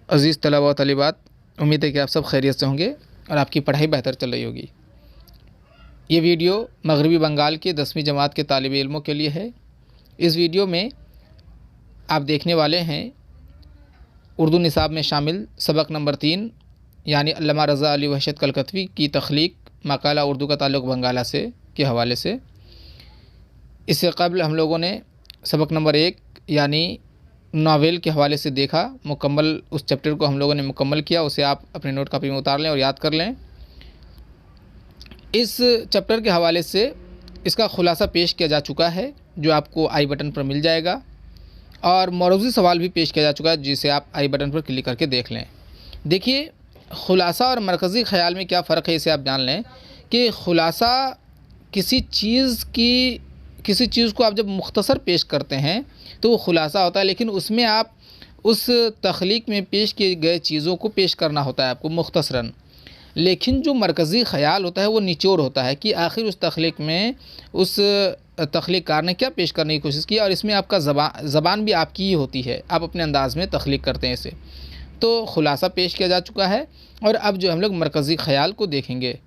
अज़ीज़ तलबा व तलिबात, उम्मीद है कि आप सब खैरियत से होंगे और आपकी पढ़ाई बेहतर चल रही होगी। ये वीडियो मगरबी बंगाल के 10वीं जमात के तालिब इल्मों के लिए है। इस वीडियो में आप देखने वाले हैं उर्दू निसाब में शामिल सबक नंबर 3 यानी अल्लामा रज़ा अली वहशत कलकतवी की तख्लीक मकाला उर्दू का ताल्लुक़ बंगाला से के हवाले से। इससे कबल हम लोगों ने सबक नंबर 1 यानी नावल के हवाले से देखा, मुकम्मल उस चैप्टर को हम लोगों ने मुकम्मल किया। उसे आप अपने नोट कापी में उतार लें और याद कर लें। इस चैप्टर के हवाले से इसका खुलासा पेश किया जा चुका है, जो आपको आई बटन पर मिल जाएगा, और मौरूज़ी सवाल भी पेश किया जा चुका है, जिसे आप आई बटन पर क्लिक करके देख लें। देखिए, खुलासा और मरकज़ी ख़याल में क्या फ़र्क है, इसे आप जान लें कि खुलासा किसी चीज़ को आप जब मुख्तसर पेश करते हैं तो वो खुलासा होता है, लेकिन उसमें आप उस तख्लीक में पेश किए गए चीज़ों को पेश करना होता है आपको मुख्तसरन। लेकिन जो मरकज़ी ख़याल होता है वो निचोड़ होता है कि आखिर उस तख्लीक में उस तख्लीक़कार ने क्या पेश करने की कोशिश की, और इसमें आपका ज़बान भी आपकी ही होती है, आप अपने अंदाज़ में तख्लीक करते हैं इसे। तो खुलासा पेश किया जा चुका है और अब जो हम लोग मरकज़ी ख़याल को देखेंगे,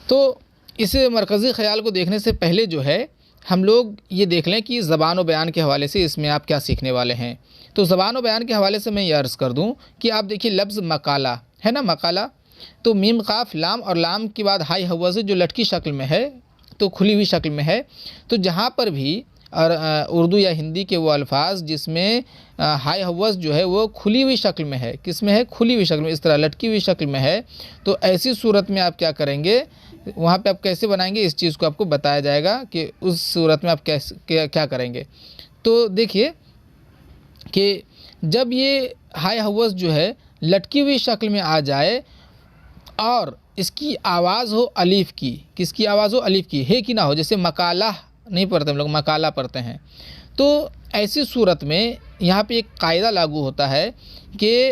तो इस मरकज़ी ख़याल को देखने से पहले जो है हम लोग ये देख लें कि ज़बान व बयान के हवाले से इसमें आप क्या सीखने वाले हैं। तो ज़बान व बयान के हवाले से मैं ये अर्ज़ कर दूं कि आप देखिए लफ्ज़ मकाला है ना, मकाला तो मीम काफ लाम और लाम के बाद हाई हवा से जो लटकी शक्ल में है, तो खुली हुई शक्ल में है। तो जहाँ पर भी और उर्दू या हिंदी के वो अल्फाज जिसमें हाई हवस जो है वो खुली हुई शक्ल में है, किस में है, खुली हुई शक्ल में, इस तरह लटकी हुई शक्ल में है, तो ऐसी सूरत में आप क्या करेंगे, वहाँ पे आप कैसे बनाएंगे, इस चीज़ को आपको बताया जाएगा कि उस सूरत में आप कैसे क्या करेंगे। तो देखिए कि जब ये हाई हवस जो है लटकी हुई शक्ल में आ जाए और इसकी आवाज़ हो अलीफ की, किसकी आवाज़ हो, अलीफ की, है कि ना हो, जैसे मकाला नहीं पढ़ते हम लोग, मकाला पढ़ते हैं, तो ऐसी सूरत में यहाँ पे एक कायदा लागू होता है कि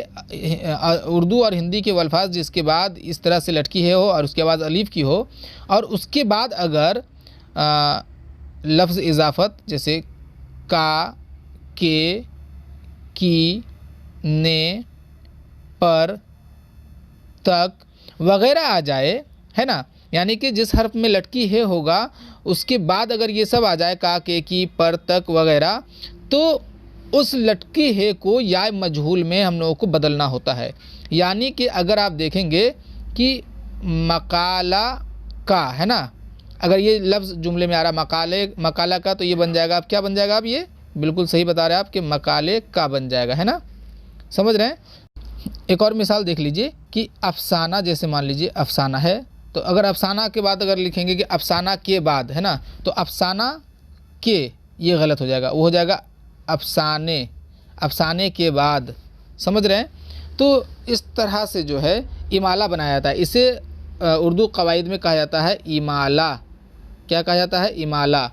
उर्दू और हिंदी के अल्फाज जिसके बाद इस तरह से लटकी है हो और उसके बाद अलीफ की हो, और उसके बाद अगर लफ्ज़ इजाफ़त जैसे का, के, की, ने, पर, तक वगैरह आ जाए, है ना, यानी कि जिस हर्फ में लटकी है होगा उसके बाद अगर ये सब आ जाए, का, के, की, पर, तक वगैरह, तो उस लटकी है को या मजहूल में हम लोगों को बदलना होता है। यानी कि अगर आप देखेंगे कि मकाला का, है ना, अगर ये लफ्ज़ जुमले में आ रहा मकाला का, तो ये बन जाएगा, आप क्या बन जाएगा, आप ये बिल्कुल सही बता रहे हैं आप कि मकाले का बन जाएगा, है ना, समझ रहे हैं। एक और मिसाल देख लीजिए कि अफसाना, जैसे मान लीजिए अफसाना है, तो अगर अफसाना के बाद अगर लिखेंगे कि अफसाना के बाद, है ना, तो अफसाना के ये गलत हो जाएगा, वो हो जाएगा अफसाने, अफसाने के बाद, समझ रहे हैं। तो इस तरह से जो है इमाला बनाया जाता है, इसे उर्दू कवायद में कहा जाता है इमाला। क्या कहा जाता है, इमाला।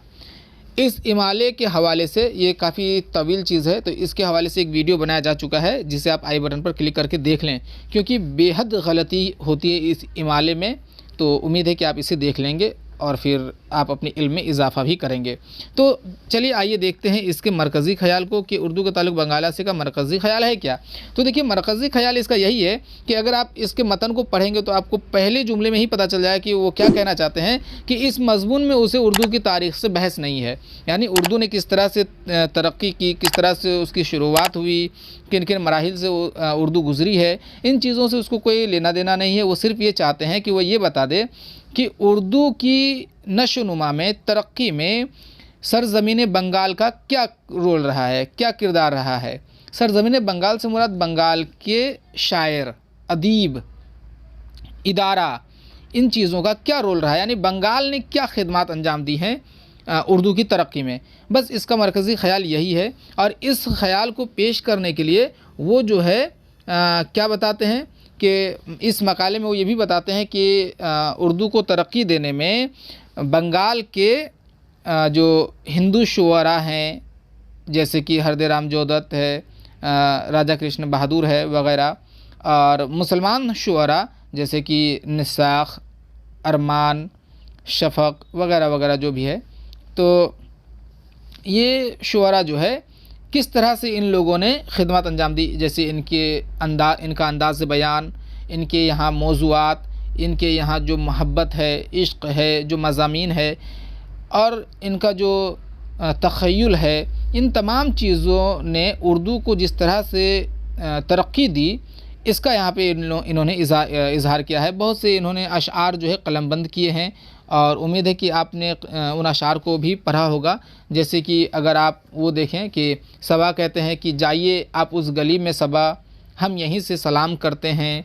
इस इमाले के हवाले से, ये काफ़ी तवील चीज़ है, तो इसके हवाले से एक वीडियो बनाया जा चुका है, जिसे आप आई बटन पर क्लिक करके देख लें, क्योंकि बेहद गलती होती है इस इमाले में। तो उम्मीद है कि आप इसे देख लेंगे और फिर आप अपने इल्म में इजाफ़ा भी करेंगे। तो चलिए आइए देखते हैं इसके मरकज़ी ख़याल को कि उर्दू का ताल्लुक़ बंगाला से का मरकज़ी ख़याल है क्या। तो देखिए, मरकज़ी ख़याल इसका यही है कि अगर आप इसके मतन को पढ़ेंगे तो आपको पहले जुमले में ही पता चल जाए कि वो क्या कहना चाहते हैं, कि इस मज़मून में उसे उर्दू की तारीख़ से बहस नहीं है, यानी उर्दू ने किस तरह से तरक्की की, किस तरह से उसकी शुरुआत हुई, किन किन मराहिल से उर्दू गुज़री है, इन चीज़ों से उसको कोई लेना देना नहीं है। वो सिर्फ़ ये चाहते हैं कि वो ये बता दे कि उर्दू की नशो-नुमा में, तरक्की में सरज़मीन बंगाल का क्या रोल रहा है, क्या किरदार रहा है। सरज़मीन बंगाल से मुराद बंगाल के शायर, अदीब, इदारा, इन चीज़ों का क्या रोल रहा है, यानी बंगाल ने क्या खिदमत अंजाम दी हैं उर्दू की तरक्की में। बस इसका मरकज़ी ख़याल यही है, और इस ख़याल को पेश करने के लिए वो जो है क्या बताते हैं कि इस मकाले में वो ये भी बताते हैं कि उर्दू को तरक्की देने में बंगाल के जो हिंदू शुअरा हैं, जैसे कि हरदे राम जोदत है, राजा कृष्ण बहादुर है वग़ैरह, और मुसलमान शुअरा जैसे कि निसाख, अरमान, शफ़क़ वग़ैरह वग़ैरह जो भी है, तो ये शुअरा जो है किस तरह से इन लोगों ने खिदमत अंजाम दी, जैसे इनका अंदाज़ बयान, इनके यहाँ मौज़ूआत, इनके यहाँ जो मोहब्बत है, इश्क़ है, जो मज़ामीन है और इनका जो तख़य्युल है, इन तमाम चीज़ों ने उर्दू को जिस तरह से तरक्की दी, इसका यहाँ पे इन्होंने इज़हार किया है। बहुत से इन्होंने अशआर जो है कलमबंद किए हैं और उम्मीद है कि आपने उन अशआर को भी पढ़ा होगा। जैसे कि अगर आप वो देखें कि सबा कहते हैं कि जाइए आप उस गली में सबा, हम यहीं से सलाम करते हैं।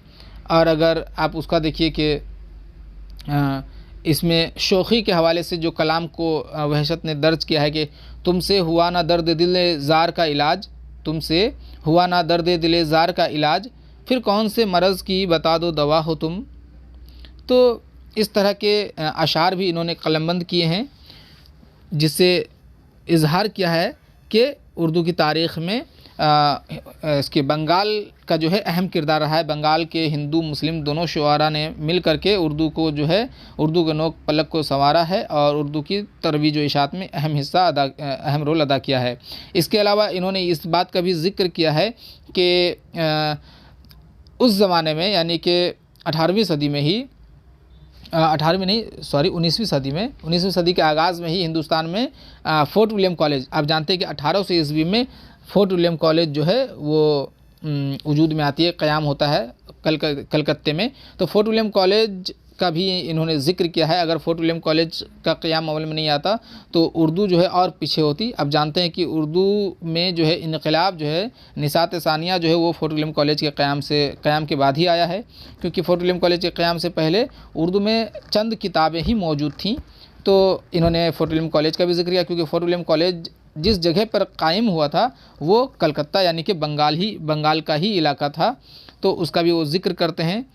और अगर आप उसका देखिए कि इसमें शोखी के हवाले से जो कलाम को वहशत ने दर्ज किया है कि तुमसे हुआ ना दर्द दिल ज़ार का इलाज, तुमसे हुआ ना दर्द दिल ज़ार का इलाज, फिर कौन से मरज़ की बता दो दवा हो तुम। तो इस तरह के अशार भी इन्होंने कलमबंद किए हैं, जिससे इजहार किया है कि उर्दू की तारीख़ में इसके बंगाल का जो है अहम किरदार रहा है। बंगाल के हिंदू मुस्लिम दोनों शुआरा ने मिल कर के उर्दू को जो है, उर्दू के नोक पलक को संवारा है और उर्दू की तरवीज व इशात में अहम रोल अदा किया है। इसके अलावा इन्होंने इस बात का भी ज़िक्र किया है कि उस ज़माने में, यानी कि 18वीं सदी में ही, 19वीं सदी में, 19वीं सदी के आगाज़ में ही हिंदुस्तान में फोर्ट विलियम कॉलेज, आप जानते हैं कि 1800 ईस्वी में फोर्ट विलियम कॉलेज जो है वो वजूद में आती है, क़याम होता है कलकत्ते में। तो फोर्ट विलियम कॉलेज का भी इन्होंने ज़िक्र किया है। अगर फोर्ट विलियम कॉलेज का क़याम अमल में नहीं आता तो उर्दू जो है और पीछे होती। अब जानते हैं कि उर्दू में जो है इनकलाब जो है, निसात सानिया जो है वो फोर्ट विलियम कॉलेज के क़याम के बाद ही आया है, क्योंकि फोर्ट विलियम कॉलेज के क़याम से पहले उर्दू में चंद किताबें ही मौजूद थीं। तो इन्होंने फोर्ट विलियम कॉलेज का भी ज़िक्र किया, क्योंकि फोर्ट विलियम कॉलेज जिस जगह पर कायम हुआ था वो कलकत्ता यानी कि बंगाल का ही इलाका था, तो उसका भी वो ज़िक्र करते हैं।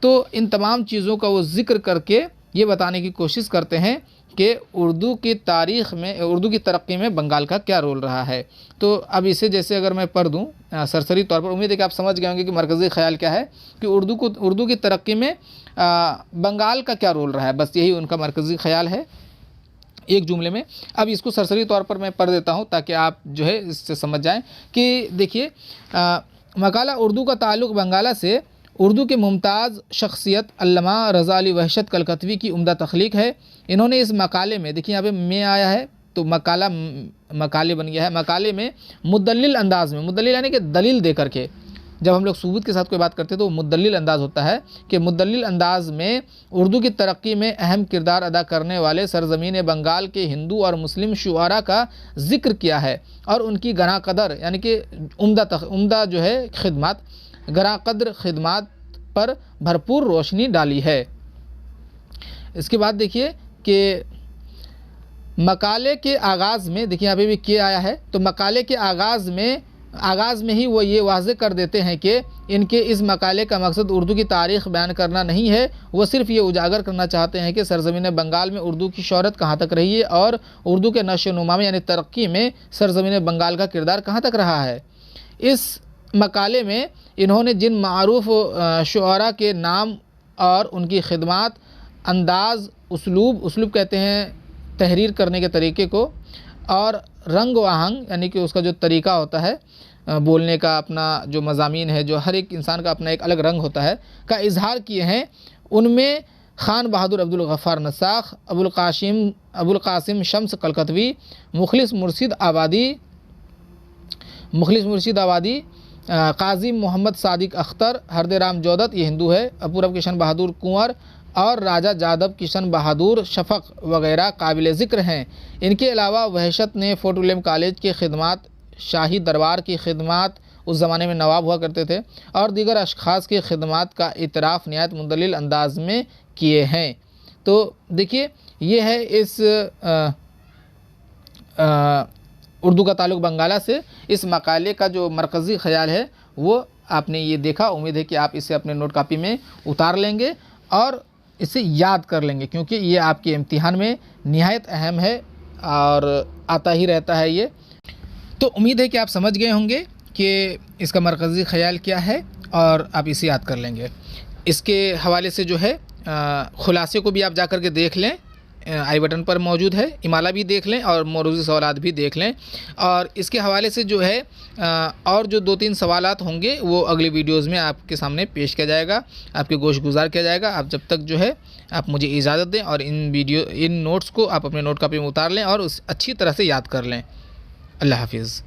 तो इन तमाम चीज़ों का वो ज़िक्र करके ये बताने की कोशिश करते हैं कि उर्दू की तारीख़ में, उर्दू की तरक्की में बंगाल का क्या रोल रहा है। तो अब इसे जैसे अगर मैं पढ़ दूँ सरसरी तौर पर, उम्मीद है कि आप समझ गए होंगे कि मरकज़ी ख़याल क्या है, कि उर्दू की तरक्की में बंगाल का क्या रोल रहा है। बस यही उनका मरकज़ी ख़याल है एक जुमले में। अब इसको सरसरी तौर पर मैं पढ़ देता हूँ ताकि आप जो है इससे समझ जाएं कि देखिए, मकाला उर्दू का ताल्लुक़ बंगाला से उर्दू के मुमताज़ शख्सियत अल्लामा रज़ा अली वहशत कलकतवी की उम्दा तख्लीक है। इन्होंने इस मकाले में, देखिए यहाँ पे में आया है तो मकाले बन गया है। मकाले में मुदल्लिल अंदाज़ में, मुदल्लिल यानी कि दलील दे करके, जब हम लोग सुबूत के साथ कोई बात करते हैं तो मुदल्लिल अंदाज़ होता है, कि मुदल्लिल अंदाज़ में उर्दू की तरक्की में अहम किरदार अदा करने वाले सरज़मीन बंगाल के हिंदू और मुस्लिम शुआरा का ज़िक्र किया है और उनकी गना कदर यानी कि उम्दा जो है खिदमत, गना कदर खिदमत पर भरपूर रोशनी डाली है। इसके बाद देखिए कि मकाले के आगाज़ में, देखिए यहाँ पे भी के आया है, तो मकाले के आगाज़ में ही वो ये वाज़े कर देते हैं कि इनके इस मकाले का मकसद उर्दू की तारीख़ बयान करना नहीं है, वो सिर्फ़ ये उजागर करना चाहते हैं कि सरज़मीन बंगाल में उर्दू की शोहरत कहाँ तक रही है और उर्दू के नशो नुमा में यानी तरक्की में सरज़मीन बंगाल का किरदार कहाँ तक रहा है। इस मकाले में इन्होंने जिन मारूफ़ शुआरा के नाम और उनकी खिदमत, अंदाज़, उसलूब कहते हैं तहरीर करने के तरीके को, और रंग वाहंग यानी कि उसका जो तरीका होता है बोलने का, अपना जो मज़ामीन है, जो हर एक इंसान का अपना एक अलग रंग होता है, का इजहार किए हैं। उनमें खान बहादुर अब्दुल गफ़ार नसाख, अबुल कासिम शम्स कलकतवी, मुखलिस मुर्शिद आबादी, काजी मोहम्मद सादिक अख्तर, हरदे राम जौदत, ये हिंदू है, अपूरब किशन बहादुर कुंवर और राजा जादव किशन बहादुर शफ़क़ वगैरह काबिल ज़िक्र हैं। इनके अलावा वहशत ने फोर्ट विलियम कॉलेज की खिदमत, शाही दरबार की खिदमत, उस ज़माने में नवाब हुआ करते थे, और दीगर अशख़ास की खिदमत का इतराफ़ नहायत मुदल्लिल अंदाज़ में किए हैं। तो देखिए ये है इस उर्दू का ताल्लुक़ बंगाला से। इस मकाले का जो मरकज़ी ख़याल है वो आपने ये देखा। उम्मीद है कि आप इसे अपने नोट कापी में उतार लेंगे और इसे याद कर लेंगे, क्योंकि ये आपके इम्तिहान में निहायत अहम है और आता ही रहता है ये। तो उम्मीद है कि आप समझ गए होंगे कि इसका मरकज़ी ख़याल क्या है और आप इसे याद कर लेंगे। इसके हवाले से जो है ख़ुलासे को भी आप जा कर के देख लें आई बटन पर मौजूद है। इमाला भी देख लें और मौरूज़ी सवालात भी देख लें। और इसके हवाले से जो है और जो 2-3 सवालात होंगे वो अगली वीडियोज़ में आपके सामने पेश किया जाएगा, आपके गोश गुज़ार किया जाएगा। आप जब तक जो है आप मुझे इजाज़त दें और इन नोट्स को आप अपने नोट कापी में उतार लें और उस अच्छी तरह से याद कर लें। अल्लाह हाफ़िज़।